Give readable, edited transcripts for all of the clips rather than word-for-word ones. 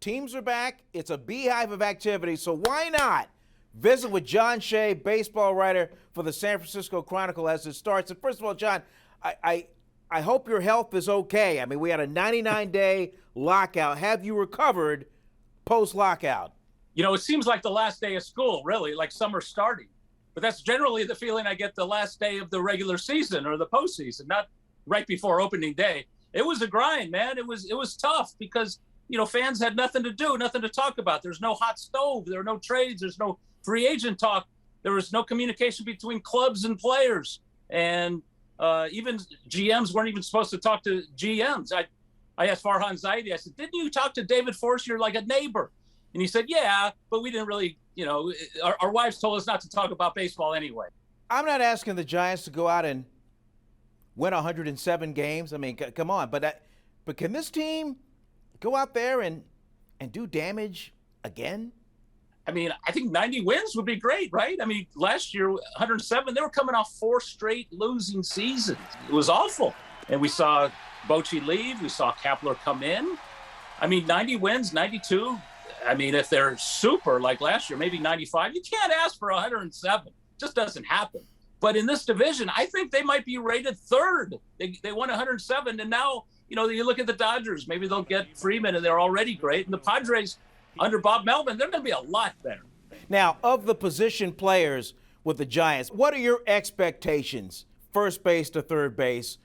Teams are back. It's a beehive of activity, so why not visit with John Shea, baseball writer for the San Francisco Chronicle, as it starts. And first of all, John, I hope your health is okay. I mean, we had a 99-day lockout. Have you recovered post-lockout? You know, it seems like the last day of school, really, like summer starting. But that's generally the feeling I get the last day of the regular season or the postseason, not right before opening day. It was a grind, man. It was tough because, you know, fans had nothing to do, nothing to talk about. There's no hot stove. There are no trades. There's no free agent talk. There was no communication between clubs and players. And even GMs weren't even supposed to talk to GMs. I asked Farhan Zaidi, I said, didn't you talk to David Forster? You're like a neighbor. And he said, yeah, but we didn't really, you know, our wives told us not to talk about baseball anyway. I'm not asking the Giants to go out and win 107 games. I mean, come on. But can this team go out there and do damage again? I mean, I think 90 wins would be great, right? I mean, last year, 107, they were coming off 4 straight losing seasons. It was awful. And we saw Bochy leave. We saw Kapler come in. I mean, 90 wins, 92. I mean, if they're super like last year, maybe 95, you can't ask for 107. It just doesn't happen. But in this division, I think they might be rated third. They won 107, and now, you know, you look at the Dodgers, maybe they'll get Freeman, and they're already great. And the Padres, under Bob Melvin, they're going to be a lot better. Now, of the position players with the Giants, what are your expectations, first base to third base,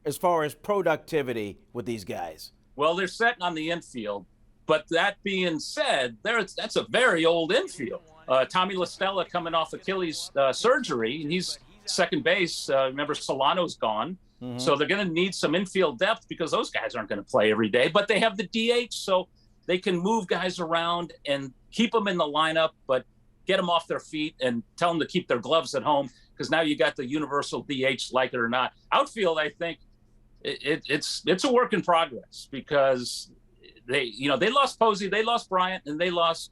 as far as productivity with these guys? Well, they're setting on the infield. But that being said, that's a very old infield. Tommy La Stella coming off Achilles surgery, and he's second base. Remember, Solano's gone. Mm-hmm. So they're going to need some infield depth because those guys aren't going to play every day. But they have the DH, so they can move guys around and keep them in the lineup, but get them off their feet and tell them to keep their gloves at home because now you got the universal DH, like it or not. Outfield, I think it's a work in progress because they lost Posey, they lost Bryant, and they lost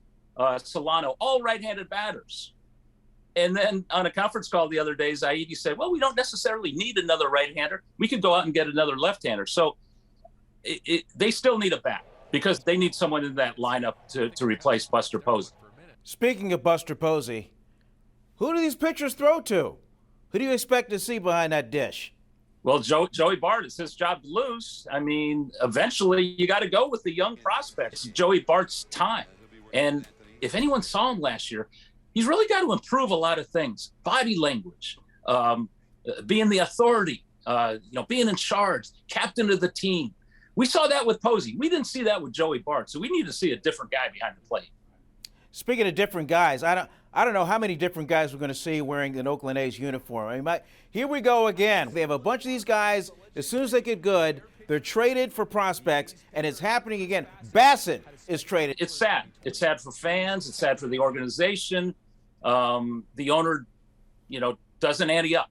Solano, all right-handed batters. And then on a conference call the other day, Zaidi said, well, we don't necessarily need another right-hander. We could go out and get another left-hander. So they still need a bat because they need someone in that lineup to replace Buster Posey. Speaking of Buster Posey, who do these pitchers throw to? Who do you expect to see behind that dish? Well, Joey Bart, it's his job to lose. I mean, eventually you got to go with the young prospects. Joey Bart's time. And if anyone saw him last year, he's really got to improve a lot of things. Body language, being the authority, being in charge, captain of the team. We saw that with Posey. We didn't see that with Joey Bart. So we need to see a different guy behind the plate. Speaking of different guys, I don't know how many different guys we're going to see wearing an Oakland A's uniform. I mean, here we go again. They have a bunch of these guys. As soon as they get good, they're traded for prospects, and it's happening again. Bassett is traded. It's sad. It's sad for fans. It's sad for the organization. The owner, doesn't ante up.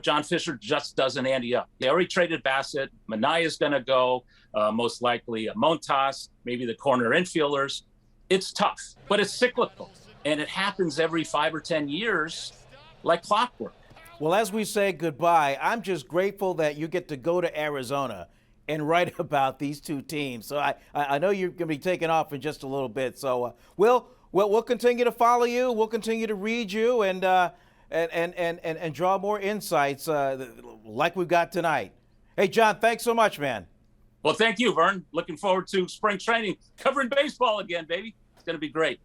John Fisher just doesn't ante up. They already traded Bassett. Manaya's going to go, most likely Montas, maybe the corner infielders. It's tough, but it's cyclical, and it happens every 5 or 10 years like clockwork. Well, as we say goodbye, I'm just grateful that you get to go to Arizona and write about these two teams. So I know you're going to be taking off in just a little bit. So we'll continue to follow you. We'll continue to read you and draw more insights like we've got tonight. Hey, John, thanks so much, man. Well, thank you, Vern. Looking forward to spring training, covering baseball again, baby. It's going to be great.